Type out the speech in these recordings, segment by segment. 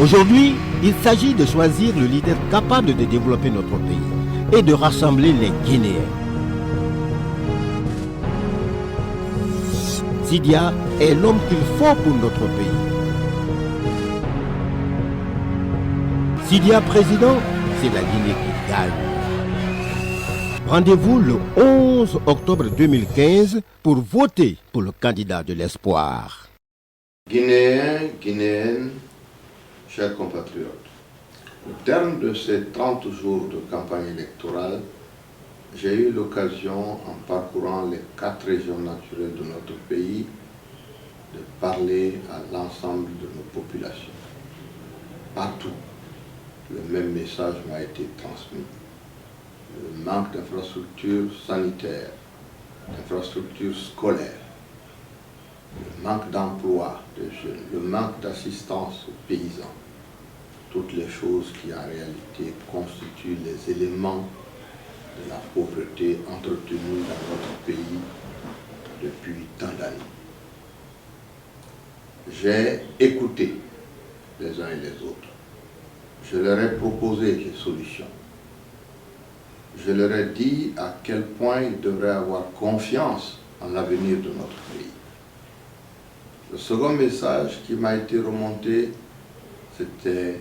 Aujourd'hui, il s'agit de choisir le leader capable de développer notre pays et de rassembler les Guinéens. Sidia est l'homme qu'il faut pour notre pays. Sidia président, c'est la Guinée qui gagne. Rendez-vous le 11 octobre 2015 pour voter pour le candidat de l'espoir. Guinéens, Guinéennes, chers compatriotes, au terme de ces 30 jours de campagne électorale, j'ai eu l'occasion, en parcourant les 4 régions naturelles de notre pays, de parler à l'ensemble de nos populations. Partout, le même message m'a été transmis. Le manque d'infrastructures sanitaires, d'infrastructures scolaires, le manque d'emploi des jeunes, le manque d'assistance aux paysans, toutes les choses qui en réalité constituent les éléments de la pauvreté entretenue dans notre pays depuis tant d'années. J'ai écouté les uns et les autres. Je leur ai proposé des solutions. Je leur ai dit à quel point ils devraient avoir confiance en l'avenir de notre pays. Le second message qui m'a été remonté, c'était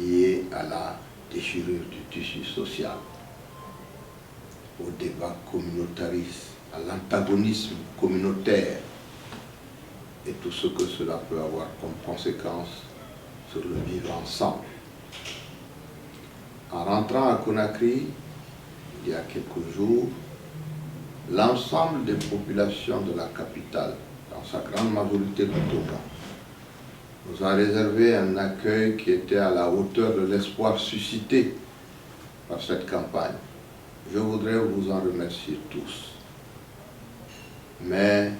lié à la déchirure du tissu social, au débat communautariste, à l'antagonisme communautaire et tout ce que cela peut avoir comme conséquence sur le vivre ensemble. En rentrant à Conakry, il y a quelques jours, l'ensemble des populations de la capitale, dans sa grande majorité Cotonou, nous a réservé un accueil qui était à la hauteur de l'espoir suscité par cette campagne. Je voudrais vous en remercier tous. Mais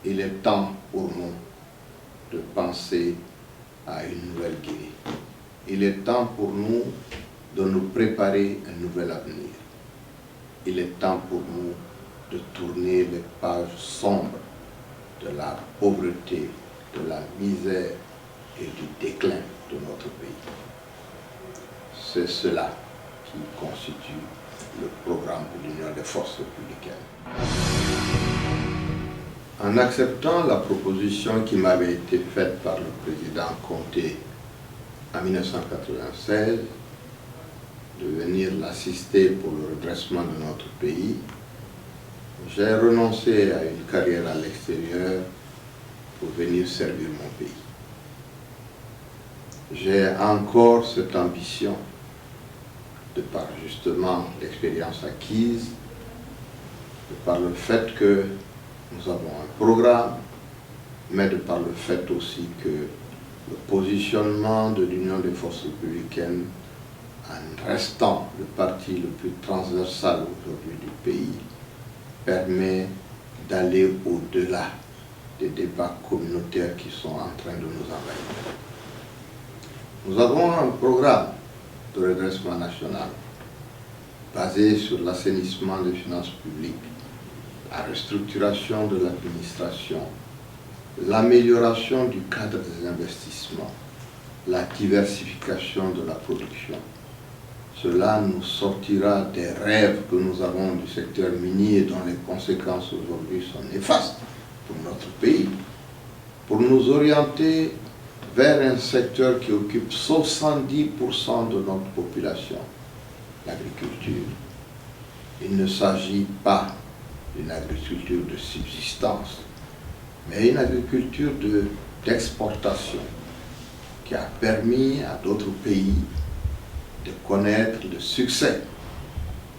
il est temps pour nous de penser à une nouvelle Guinée. Il est temps pour nous de nous préparer un nouvel avenir. Il est temps pour nous de tourner les pages sombres de la pauvreté, de la misère et du déclin de notre pays. C'est cela qui constitue le programme de l'Union des forces républicaines. En acceptant la proposition qui m'avait été faite par le président Conté en 1996 de venir l'assister pour le redressement de notre pays, j'ai renoncé à une carrière à l'extérieur pour venir servir mon pays. J'ai encore cette ambition, de par justement l'expérience acquise, de par le fait que nous avons un programme, mais de par le fait aussi que le positionnement de l'Union des forces républicaines, en restant le parti le plus transversal aujourd'hui du pays, permet d'aller au-delà des débats communautaires qui sont en train de nous envahir. Nous avons un programme de redressement national basé sur l'assainissement des finances publiques, la restructuration de l'administration, l'amélioration du cadre des investissements, la diversification de la production. Cela nous sortira des rêves que nous avons du secteur minier dont les conséquences aujourd'hui sont néfastes pour notre pays, pour nous orienter vers un secteur qui occupe 70% de notre population, l'agriculture. Il ne s'agit pas d'une agriculture de subsistance, mais une agriculture d'exportation qui a permis à d'autres pays de connaître le succès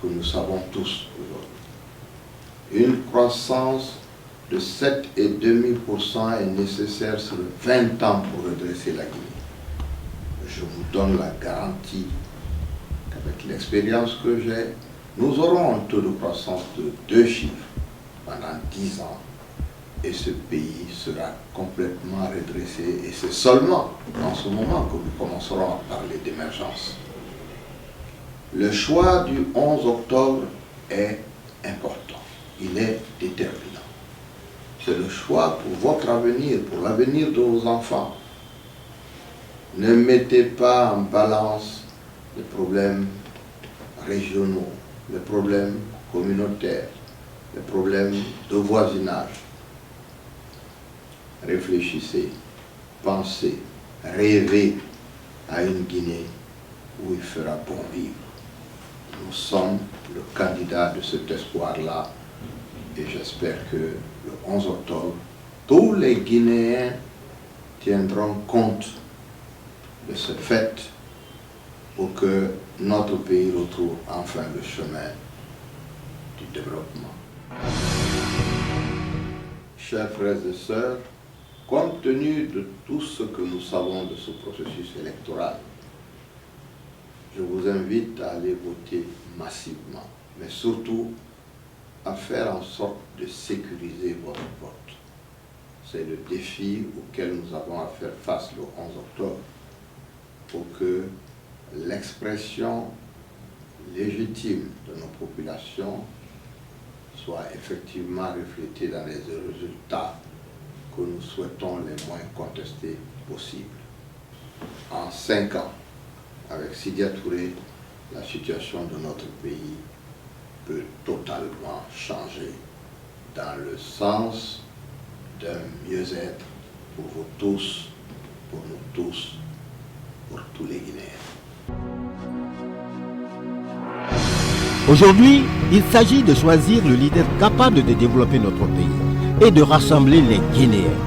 que nous savons tous aujourd'hui. Une croissance de 7,5% est nécessaire sur 20 ans pour redresser la Guinée. Je vous donne la garantie qu'avec l'expérience que j'ai, nous aurons un taux de croissance de 2 chiffres pendant 10 ans et ce pays sera complètement redressé et c'est seulement dans ce moment que nous commencerons à parler d'émergence. Le choix du 11 octobre est important, il est déterminant. C'est le choix pour votre avenir, pour l'avenir de vos enfants. Ne mettez pas en balance les problèmes régionaux, les problèmes communautaires, les problèmes de voisinage. Réfléchissez, pensez, rêvez à une Guinée où il fera bon vivre. Nous sommes le candidat de cet espoir-là et j'espère que le 11 octobre, tous les Guinéens tiendront compte de cette fête pour que notre pays retrouve enfin le chemin du développement. Chers frères et sœurs, compte tenu de tout ce que nous savons de ce processus électoral, je vous invite à aller voter massivement, mais surtout à faire en sorte de sécuriser votre vote. C'est le défi auquel nous avons à faire face le 11 octobre pour que l'expression légitime de nos populations soit effectivement reflétée dans les résultats que nous souhaitons les moins contestés possibles. En 5 ans, avec Sidya Touré, la situation de notre pays peut totalement changer dans le sens d'un mieux-être pour vous tous, pour nous tous, pour tous les Guinéens. Aujourd'hui, il s'agit de choisir le leader capable de développer notre pays et de rassembler les Guinéens.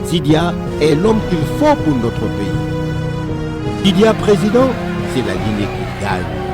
Sidya est l'homme qu'il faut pour notre pays. Sidya président, c'est la Guinée qui gagne.